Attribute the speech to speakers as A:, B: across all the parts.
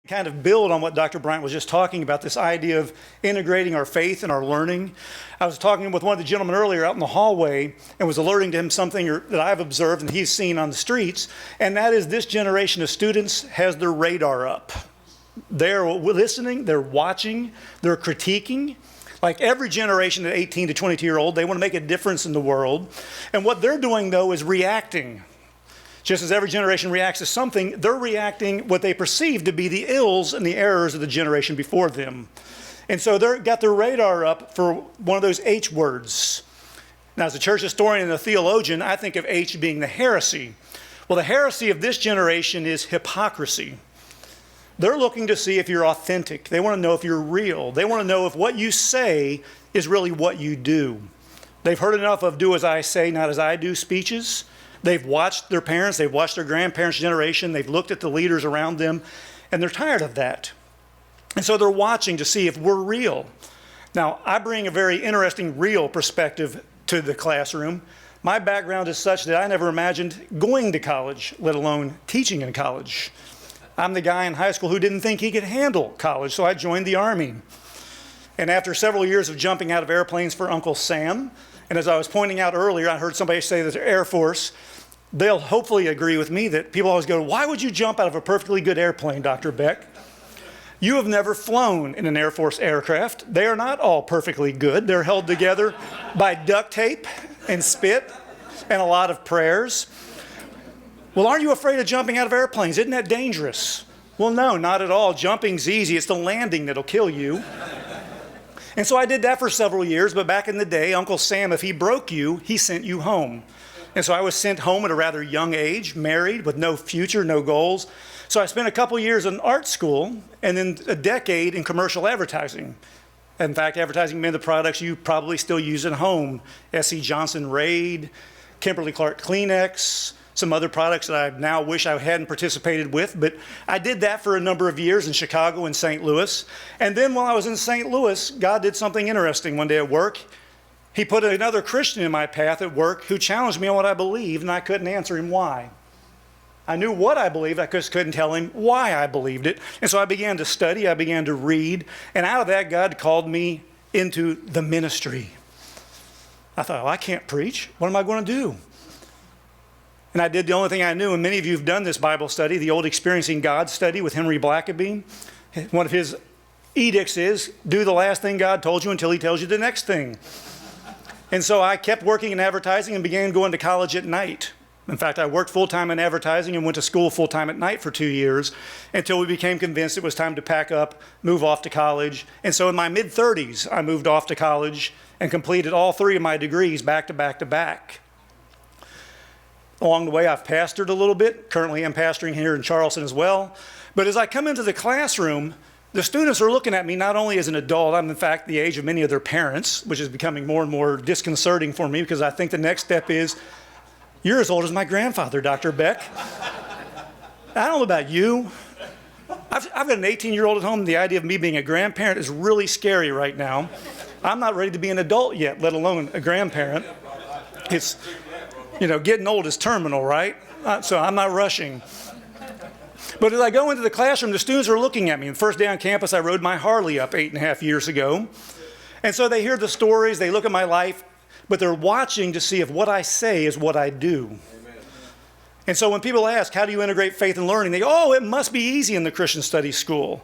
A: Kind of build on what Dr. Bryant was just talking about, this idea of integrating our faith and our learning. I was talking with one of the gentlemen earlier out in the hallway and was alerting to him something that I've observed and he's seen on the streets, and that is this generation of students has their radar up. They're listening, they're watching, they're critiquing. Like every generation at 18 to 22-year-old, they want to make a difference in the world. And what they're doing, though, is reacting. Just as every generation reacts to something, they're reacting what they perceive to be the ills and the errors of the generation before them. And so they've got their radar up for one of those H words. Now, as a church historian and a theologian, I think of H being the heresy. Well, the heresy of this generation is hypocrisy. They're looking to see if you're authentic. They want to know if you're real. They want to know if what you say is really what you do. They've heard enough of do as I say, not as I do speeches. They've watched their parents, they've watched their grandparents' generation, they've looked at the leaders around them, and they're tired of that. And so they're watching to see if we're real. Now, I bring a very interesting, real perspective to the classroom. My background is such that I never imagined going to college, let alone teaching in college. I'm the guy in high school who didn't think he could handle college, so I joined the Army. And after several years of jumping out of airplanes for Uncle Sam, and as I was pointing out earlier, I heard somebody say that the Air Force, they'll hopefully agree with me that people always go, why would you jump out of a perfectly good airplane, Dr. Beck? You have never flown in an Air Force aircraft. They are not all perfectly good. They're held together by duct tape and spit and a lot of prayers. Well, aren't you afraid of jumping out of airplanes? Isn't that dangerous? Well, no, not at all. Jumping's easy. It's the landing that'll kill you. And so I did that for several years, but back in the day, Uncle Sam, if he broke you, he sent you home. And so I was sent home at a rather young age, married, with no future, no goals. So I spent a couple years in art school and then a decade in commercial advertising. In fact, advertising meant the products you probably still use at home. S.C. Johnson Raid, Kimberly-Clark Kleenex, some other products that I now wish I hadn't participated with, but I did that for a number of years in Chicago and St. Louis. And then while I was in St. Louis, God did something interesting one day at work. He put another Christian in my path at work who challenged me on what I believed, and I couldn't answer him why. I knew what I believed, I just couldn't tell him why I believed it. And so I began to study, I began to read, and out of that, God called me into the ministry. I thought, well, I can't preach. What am I going to do? And I did the only thing I knew, and many of you have done this Bible study, the old Experiencing God study with Henry Blackaby. One of his edicts is, do the last thing God told you until he tells you the next thing. And so I kept working in advertising and began going to college at night. In fact, I worked full-time in advertising and went to school full-time at night for 2 years until we became convinced it was time to pack up, move off to college. And so in my mid-30s, I moved off to college and completed all 3 of my degrees back to back to back. Along the way, I've pastored a little bit. Currently, I'm pastoring here in Charleston as well. But as I come into the classroom, the students are looking at me not only as an adult, I'm in fact the age of many of their parents, which is becoming more and more disconcerting for me because I think the next step is, you're as old as my grandfather, Dr. Beck. I don't know about you. I've got an 18-year-old at home, and the idea of me being a grandparent is really scary right now. I'm not ready to be an adult yet, let alone a grandparent. It's, getting old is terminal, right? So I'm not rushing. But as I go into the classroom, the students are looking at me. The first day on campus, I rode my Harley up 8.5 years ago. And so they hear the stories, they look at my life, but they're watching to see if what I say is what I do. Amen. And so when people ask, how do you integrate faith and learning? They go, oh, it must be easy in the Christian studies school.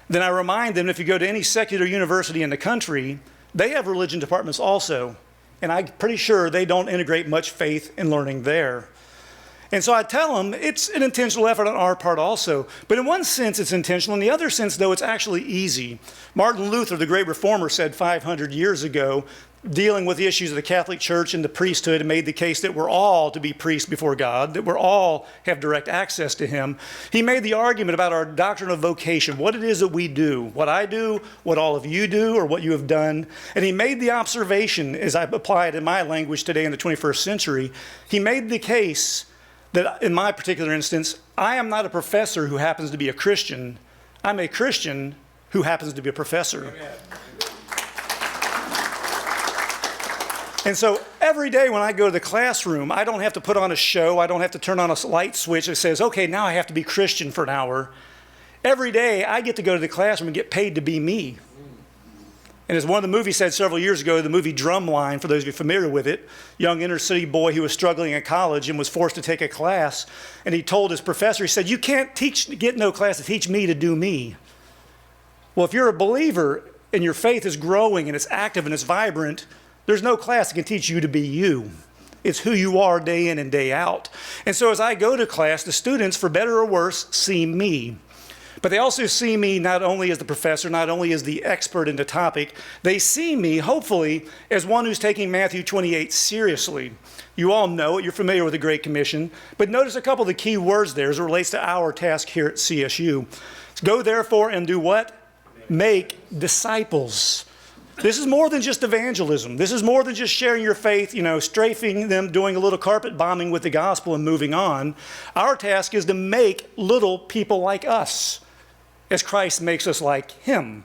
A: Then I remind them, if you go to any secular university in the country, they have religion departments also. And I'm pretty sure they don't integrate much faith and learning there. And so I tell them it's an intentional effort on our part also. But in one sense, it's intentional. In the other sense, though, it's actually easy. Martin Luther, the great reformer, said 500 years ago, dealing with the issues of the Catholic Church and the priesthood, and made the case that we're all to be priests before God, that we're all have direct access to him. He made the argument about our doctrine of vocation, what it is that we do, what I do, what all of you do, or what you have done. And he made the observation, as I apply it in my language today in the 21st century, he made the case that in my particular instance, I am not a professor who happens to be a Christian. I'm a Christian who happens to be a professor. Amen. And so every day when I go to the classroom, I don't have to put on a show. I don't have to turn on a light switch that says, okay, now I have to be Christian for an hour. Every day I get to go to the classroom and get paid to be me. And as one of the movies said several years ago, the movie Drumline, for those of you familiar with it, young inner city boy who was struggling in college and was forced to take a class. And he told his professor, he said, you can't get no class to teach me to do me. Well, if you're a believer and your faith is growing and it's active and it's vibrant, there's no class that can teach you to be you. It's who you are day in and day out. And so as I go to class, the students, for better or worse, see me. But they also see me not only as the professor, not only as the expert in the topic, they see me, hopefully, as one who's taking Matthew 28 seriously. You all know it. You're familiar with the Great Commission. But notice a couple of the key words there as it relates to our task here at CSU. Go therefore and do what? Make disciples. This is more than just evangelism. This is more than just sharing your faith, strafing them, doing a little carpet bombing with the gospel and moving on. Our task is to make little people like us, as Christ makes us like him.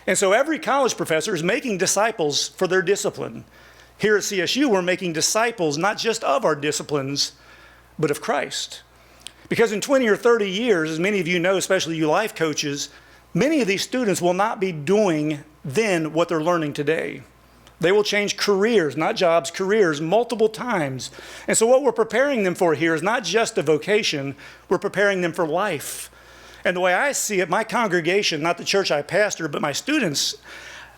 A: And so every college professor is making disciples for their discipline. Here at CSU, we're making disciples not just of our disciplines, but of Christ. Because in 20 or 30 years, as many of you know, especially you life coaches, many of these students will not be doing then what they're learning today. They will change careers, not jobs, careers, multiple times. And so what we're preparing them for here is not just a vocation, we're preparing them for life. And the way I see it, my congregation, not the church I pastor, but my students,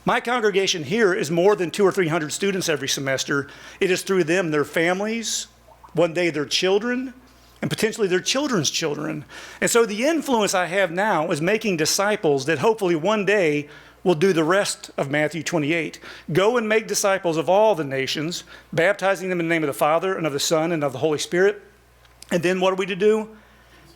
A: my congregation here is more than 200 or 300 students every semester. It is through them, their families, one day their children, and potentially their children's children. And so the influence I have now is making disciples that hopefully one day will do the rest of Matthew 28. Go and make disciples of all the nations, baptizing them in the name of the Father and of the Son and of the Holy Spirit. And then what are we to do?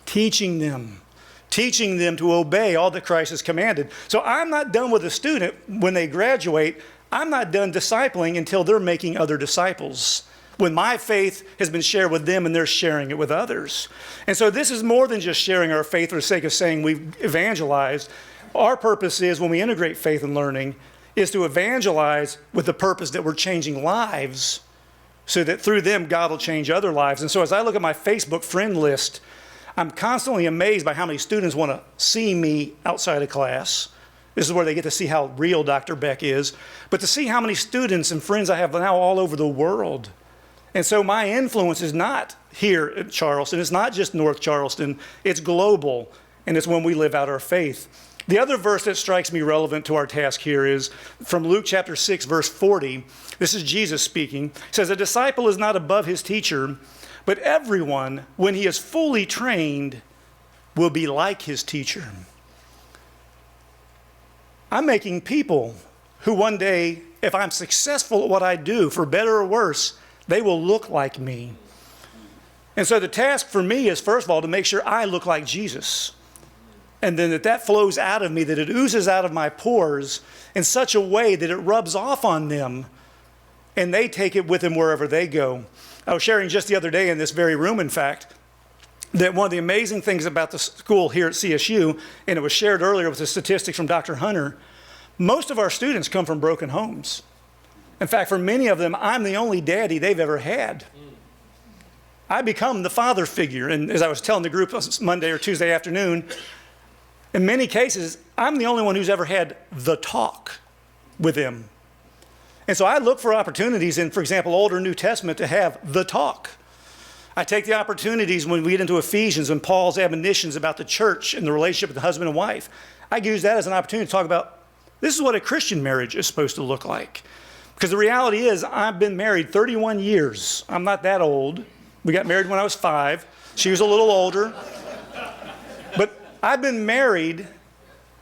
A: Teaching them to obey all that Christ has commanded. So I'm not done with a student when they graduate. I'm not done discipling until they're making other disciples, when my faith has been shared with them and they're sharing it with others. And so this is more than just sharing our faith for the sake of saying we've evangelized. Our purpose is, when we integrate faith and learning, is to evangelize with the purpose that we're changing lives so that through them God will change other lives. And so as I look at my Facebook friend list, I'm constantly amazed by how many students want to see me outside of class. This is where they get to see how real Dr. Beck is. But to see how many students and friends I have now all over the world. And so my influence is not here at Charleston. It's not just North Charleston. It's global. And it's when we live out our faith. The other verse that strikes me relevant to our task here is from Luke chapter 6, verse 40. This is Jesus speaking. It says, a disciple is not above his teacher, but everyone, when he is fully trained, will be like his teacher. I'm making people who one day, if I'm successful at what I do, for better or worse, they will look like me. And so the task for me is, first of all, to make sure I look like Jesus. And then that flows out of me, that it oozes out of my pores in such a way that it rubs off on them and they take it with them wherever they go. I was sharing just the other day in this very room, in fact, that one of the amazing things about the school here at CSU, and it was shared earlier with the statistics from Dr. Hunter, most of our students come from broken homes. In fact, for many of them, I'm the only daddy they've ever had. I become the father figure. And as I was telling the group Monday or Tuesday afternoon, in many cases, I'm the only one who's ever had the talk with them. And so I look for opportunities in, for example, Old or New Testament to have the talk. I take the opportunities when we get into Ephesians and Paul's admonitions about the church and the relationship with the husband and wife. I use that as an opportunity to talk about this is what a Christian marriage is supposed to look like. Because the reality is I've been married 31 years. I'm not that old. We got married when I was 5. She was a little older. But I've been married,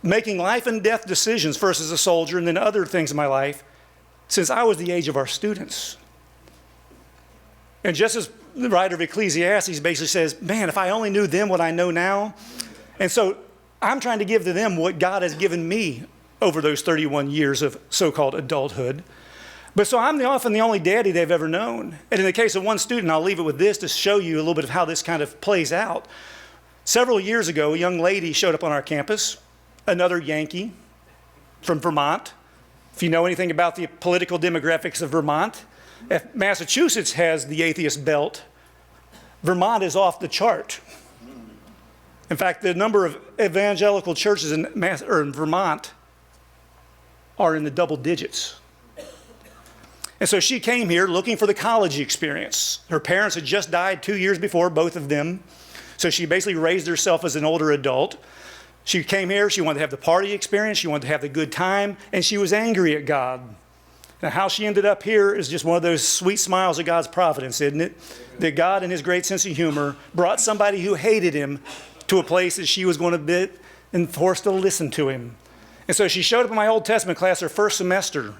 A: making life and death decisions, first as a soldier and then other things in my life, since I was the age of our students. And just as the writer of Ecclesiastes basically says, man, if I only knew then what I know now. And so I'm trying to give to them what God has given me over those 31 years of so-called adulthood. But so I'm often the only daddy they've ever known. And in the case of one student, I'll leave it with this to show you a little bit of how this kind of plays out. Several years ago, a young lady showed up on our campus, another Yankee from Vermont. If you know anything about the political demographics of Vermont, if Massachusetts has the atheist belt, Vermont is off the chart. In fact, the number of evangelical churches in Vermont are in the double digits. And so she came here looking for the college experience. Her parents had just died 2 years before, both of them. So she basically raised herself as an older adult. She came here, she wanted to have the party experience, she wanted to have the good time, and she was angry at God. Now, how she ended up here is just one of those sweet smiles of God's providence, isn't it? That God, in his great sense of humor, brought somebody who hated him to a place that she was going to be forced to listen to him. And so she showed up in my Old Testament class her first semester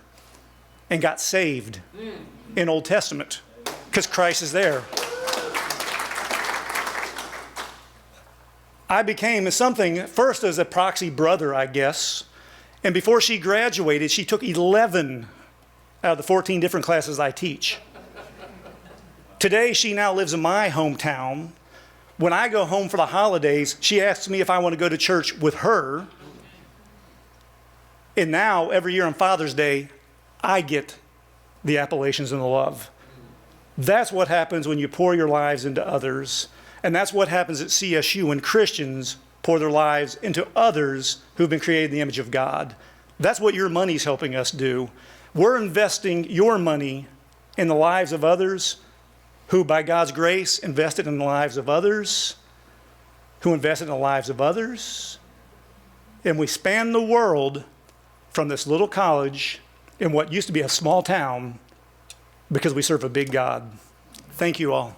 A: and got saved in Old Testament because Christ is there. I became something, first as a proxy brother, I guess. And before she graduated, she took 11 out of the 14 different classes I teach. Today, she now lives in my hometown. When I go home for the holidays, she asks me if I want to go to church with her. And now, every year on Father's Day, I get the appellations and the love. That's what happens when you pour your lives into others. And that's what happens at CSU when Christians pour their lives into others who've been created in the image of God. That's what your money's helping us do. We're investing your money in the lives of others who, by God's grace, invested in the lives of others, who invested in the lives of others. And we span the world from this little college in what used to be a small town because we serve a big God. Thank you all.